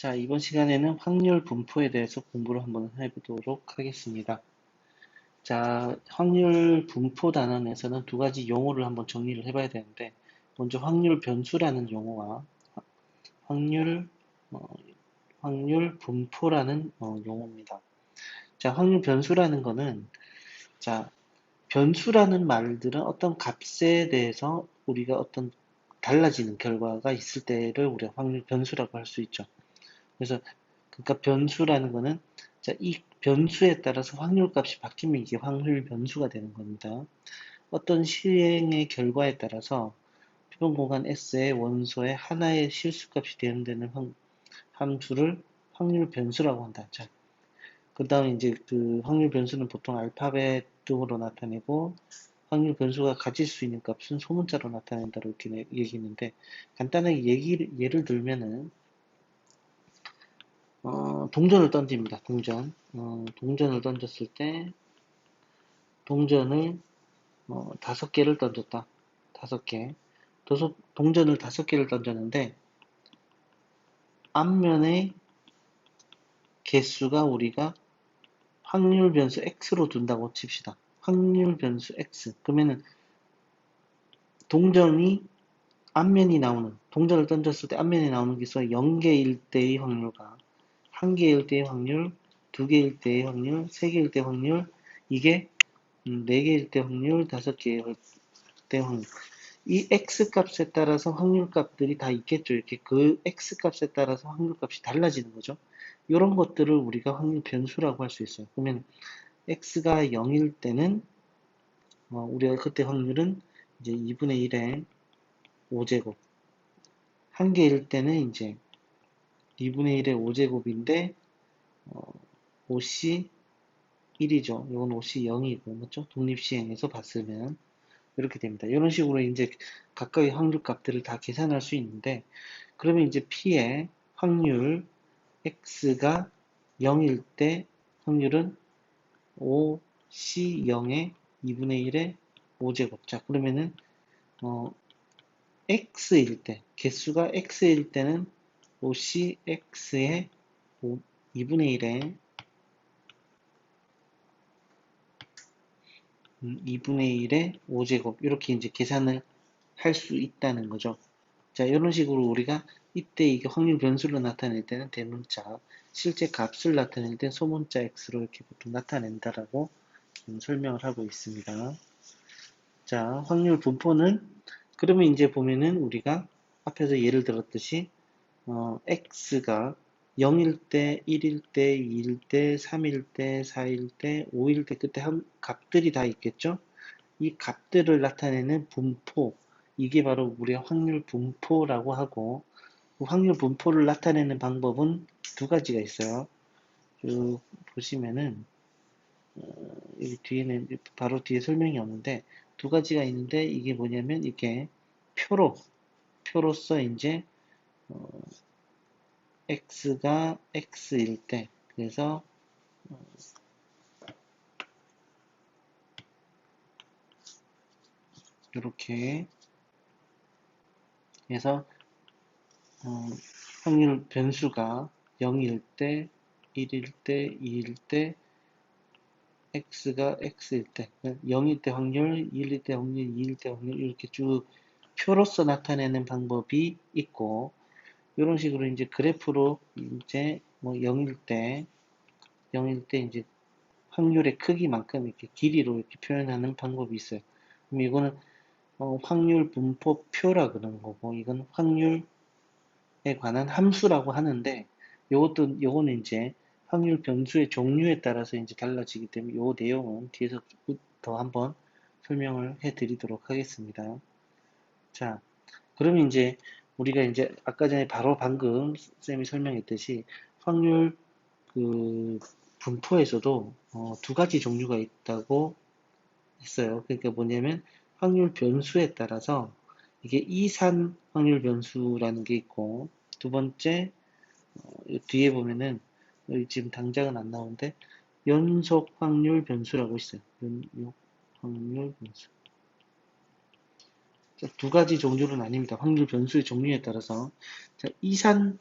자, 이번 시간에는 확률 분포에 대해서 공부를 한번 해보도록 하겠습니다. 자, 확률 분포 단원에서는 두 가지 용어를 한번 정리를 해봐야 되는데, 먼저 확률 변수라는 용어와 확률, 어, 확률 분포라는 용어입니다. 자, 확률 변수라는 거는, 자, 변수라는 말들은 어떤 값에 대해서 우리가 어떤 달라지는 결과가 있을 때를 우리가 확률 변수라고 할 수 있죠. 그래서 그러니까 변수라는 거는 자, 이 변수에 따라서 확률값이 바뀌면 이게 확률 변수가 되는 겁니다. 어떤 실행의 결과에 따라서 표본 공간 S의 원소의 하나의 실수값이 되는 데는 함수를 확률 변수라고 한다. 자, 그 다음에 이제 그 확률 변수는 보통 알파벳 등으로 나타내고 확률 변수가 가질 수 있는 값은 소문자로 나타낸다고 이렇게 얘기했는데 간단하게 예를 들면은 동전을 던집니다. 동전을 던졌을 때, 동전을, 5개를 던졌다. 5개. 동전을 5개를 던졌는데, 앞면의 개수가 우리가 확률 변수 x로 둔다고 칩시다. 확률 변수 x. 그러면은, 동전을 던졌을 때 앞면에 나오는 개수가 0개일 때의 확률과, 1개일 때의 확률, 2개일 때의 확률, 3개일 때의 확률, 이게 4개일 때 확률, 5개일 때 확률. 이 x값에 따라서 확률값들이 다 있겠죠. 이렇게 그 x값에 따라서 확률값이 달라지는 거죠. 이런 것들을 우리가 확률 변수라고 할 수 있어요. 그러면 x가 0일 때는 우리가 그때 확률은 이제 2분의 1의 5제곱. 1개일 때는 이제 2분의 1의 5제곱인데 5시 1이죠. 이건 5시 0이고, 맞죠? 독립시행에서 봤으면. 이렇게 됩니다. 이런 식으로 이제 각각의 확률 값들을 다 계산할 수 있는데, 그러면 이제 P의 확률 X가 0일 때 확률은 5C0의 2분의 1의 5제곱. 자, 그러면은, X일 때, 개수가 X일 때는 5CX의 2분의 1의 2분의 1의 5제곱. 이렇게 이제 계산을 할 수 있다는 거죠. 자, 이런 식으로 우리가 이때 이게 확률 변수로 나타낼 때는 대문자, 실제 값을 나타낼 때 소문자 x로 이렇게 보통 나타낸다라고 설명을 하고 있습니다. 자, 확률 분포는 그러면 이제 보면은 우리가 앞에서 예를 들었듯이 x가 0일 때, 1일 때, 2일 때, 3일 때, 4일 때, 5일 때 그때 값들이 다 있겠죠? 이 값들을 나타내는 분포, 이게 바로 우리가 확률 분포라고 하고, 그 확률 분포를 나타내는 방법은 두 가지가 있어요. 쭉 보시면은, 여기 뒤에는, 바로 뒤에 설명이 없는데, 두 가지가 있는데, 이게 뭐냐면, 이게 표로서 이제, x가 x일 때, 그래서, 이렇게 해서, 어, 확률 변수가 0일 때, 1일 때, 2일 때, x가 x일 때, 0일 때 확률, 1일 때 확률, 2일 때 확률 이렇게 쭉 표로서 나타내는 방법이 있고 이런 식으로 이제 그래프로 이제 뭐 0일 때 이제 확률의 크기만큼 이렇게 길이로 이렇게 표현하는 방법이 있어요. 그럼 이거는 확률 분포표라 그러는 거고 이건 확률에 관한 함수라고 하는데 요거는 이제 확률 변수의 종류에 따라서 이제 달라지기 때문에 요 내용은 뒤에서 더 한번 설명을 해 드리도록 하겠습니다. 자, 그러면 이제 우리가 이제 아까 전에 바로 방금 쌤이 설명했듯이 확률 그 분포에서도 두 가지 종류가 있다고 했어요. 그러니까 뭐냐면 확률 변수에 따라서 이게 이산 확률 변수라는 게 있고 두 번째 뒤에 보면은 여기 지금 당장은 안 나오는데 연속 확률 변수라고 있어요. 연속 확률 변수. 자, 두 가지 종류는 아닙니다. 확률 변수의 종류에 따라서 자, 이산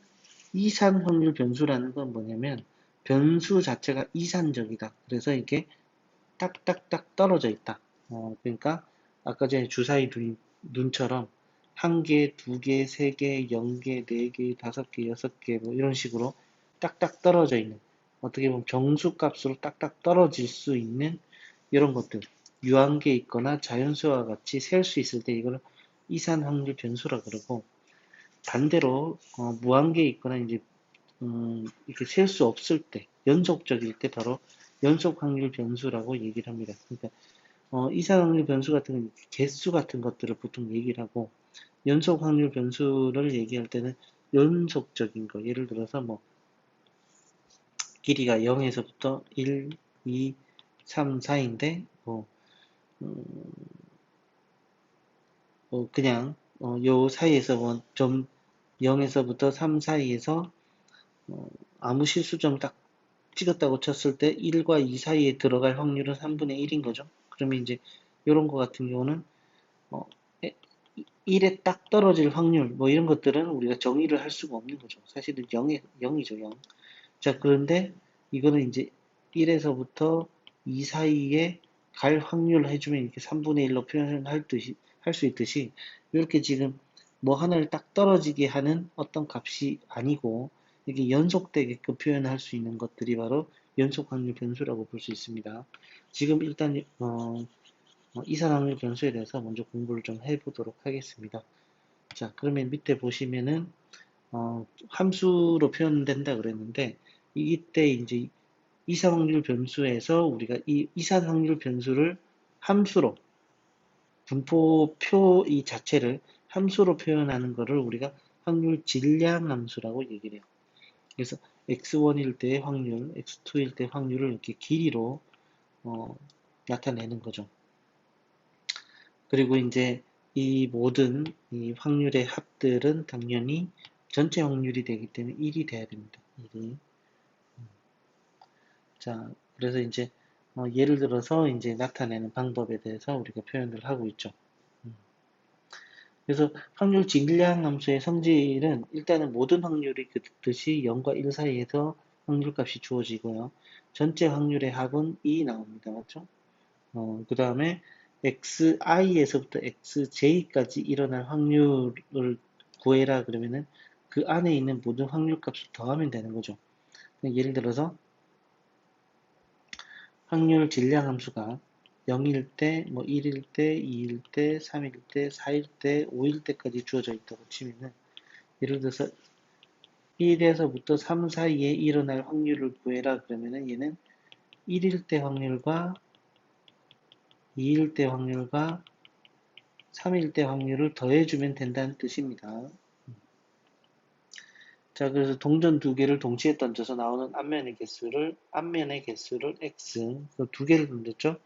이산 확률 변수라는 건 뭐냐면 변수 자체가 이산적이다. 그래서 이게 딱딱딱 떨어져 있다. 그러니까 아까 전에 주사위 눈처럼 한 개, 두 개, 세 개, 0개, 네 개, 다섯 개, 여섯 개, 뭐 이런 식으로 딱딱 떨어져 있는, 어떻게 보면 정수 값으로 딱딱 떨어질 수 있는 이런 것들, 유한계 있거나 자연수와 같이 셀 수 있을 때 이걸 이산 확률 변수라 그러고, 반대로 무한계 있거나 이제 이렇게 셀 수 없을 때, 연속적일 때 바로 연속 확률 변수라고 얘기를 합니다. 그러니까 이산 확률 변수 같은 건 개수 같은 것들을 보통 얘기를 하고, 연속 확률 변수를 얘기할 때는 연속적인 거, 예를 들어서 뭐 길이가 0에서부터 1, 2, 3, 4인데 음, 그냥 요 사이에서 좀 0에서부터 3 사이에서 어, 아무 실수점 딱 찍었다고 쳤을 때 1과 2 사이에 들어갈 확률은 3분의 1인 거죠. 그러면 이제 이런 거 같은 경우는 어, 1에 딱 떨어질 확률 뭐 이런 것들은 우리가 정의를 할 수가 없는 거죠. 사실은 0이죠, 0. 자, 그런데 이거는 이제 1에서부터 2 사이에 갈 확률을 해주면 이렇게 3분의 1로 표현할 듯이, 할 수 있듯이, 이렇게 지금 뭐 하나를 딱 떨어지게 하는 어떤 값이 아니고, 이게 연속되게끔 표현할 수 있는 것들이 바로 연속 확률 변수라고 볼 수 있습니다. 지금 일단, 이산 확률 변수에 대해서 먼저 공부를 좀 해보도록 하겠습니다. 자, 그러면 밑에 보시면은, 함수로 표현된다 그랬는데, 이때 이제 이산 확률 변수에서 우리가 이 이산 확률 변수를 함수로, 분포표 이 자체를 함수로 표현하는 것을 우리가 확률 질량 함수라고 얘기를 해요. 그래서 x1일 때의 확률, x2일 때 확률을 이렇게 길이로 나타내는 거죠. 그리고 이제 이 모든 이 확률의 합들은 당연히 전체 확률이 되기 때문에 1이 돼야 됩니다. 1이. 자, 그래서 이제 예를 들어서 이제 나타내는 방법에 대해서 우리가 표현을 하고 있죠. 음. 그래서 확률 질량 함수의 성질은 일단은 모든 확률이 그듯이 0과 1 사이에서 확률값이 주어지고요. 전체 확률의 합은 2 나옵니다. 맞죠? 그 다음에 xi에서부터 xj까지 일어날 확률을 구해라 그러면은 그 안에 있는 모든 확률값을 더하면 되는 거죠. 예를 들어서 확률 질량 함수가 0일 때, 뭐 1일 때, 2일 때, 3일 때, 4일 때, 5일 때까지 주어져 있다고 치면은, 예를 들어서 1에서부터 3 사이에 일어날 확률을 구해라 그러면은 얘는 1일 때 확률과 2일 때 확률과 3일 때 확률을 더해주면 된다는 뜻입니다. 자, 그래서 동전 두 개를 동시에 던져서 나오는 앞면의 개수를 x, 그 두 개를 던졌죠?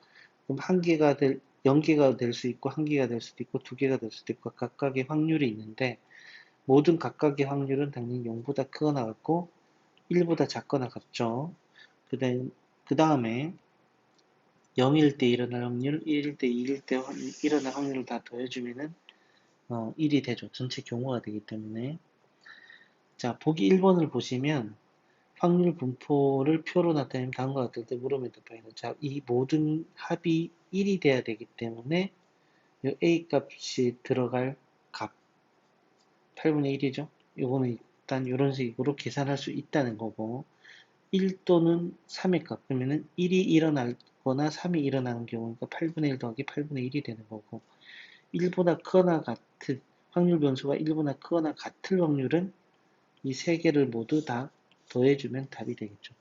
그럼 한 개가 0개가 될 수 있고, 한 개가 될 수도 있고, 두 개가 될 수도 있고, 각각의 확률이 있는데, 모든 각각의 확률은 당연히 0보다 크거나 같고, 1보다 작거나 같죠. 그 다음에 0일 때 일어날 확률, 1일 때, 2일 때 일어날 확률을 다 더해주면은, 1이 되죠. 전체 경우가 되기 때문에. 자, 보기 1번을 보시면, 확률 분포를 표로 나타내면 다음과 같을 때 물음에 답하기는, 자, 이 모든 합이 1이 돼야 되기 때문에 이 A 값이 들어갈 값 8분의 1이죠. 요거는 일단 이런 식으로 계산할 수 있다는 거고, 1 또는 3의 값 그러면은 1이 일어나거나 3이 일어나는 경우니까 8분의 1 더하기 8분의 1이 되는 거고, 1보다 크거나 같은 확률 변수가 1보다 크거나 같을 확률은 이 세 개를 모두 다 더해주면 답이 되겠죠.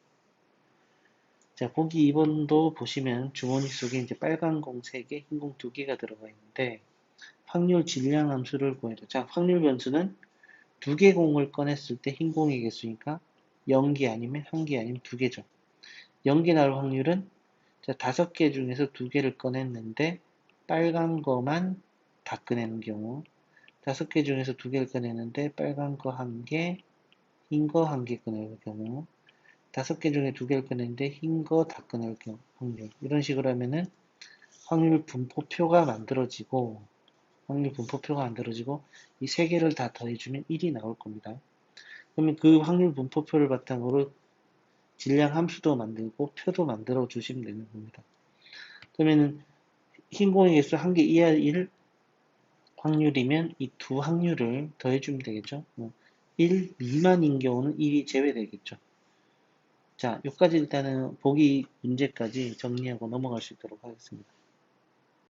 자, 보기 2번도 보시면 주머니 속에 이제 빨간 공 3개, 흰 공 2개가 들어가 있는데, 확률 질량 함수를 구해라. 자, 확률 변수는 두 개 공을 꺼냈을 때 흰 공의 개수니까 0개 아니면 1개 아니면 2개죠. 0개 나올 확률은, 자, 5개 중에서 2개를 꺼냈는데 빨간 거만 다 꺼내는 경우, 5개 중에서 2개를 꺼내는데 빨간 거 1개, 흰 거 1개 꺼내는 경우, 5개 중에 2개를 꺼냈는데 흰 거 다 꺼낼 경우 확률. 이런 식으로 하면은 확률 분포표가 만들어지고, 이 세 개를 다 더해주면 1이 나올 겁니다. 그러면 그 확률 분포표를 바탕으로 질량 함수도 만들고 표도 만들어 주시면 되는 겁니다. 그러면은 흰 공의 개수 1개 이하일 확률이면 이 두 확률을 더해주면 되겠죠. 1 미만인 경우는 1이 제외되겠죠. 자, 여기까지 일단은 보기 문제까지 정리하고 넘어갈 수 있도록 하겠습니다.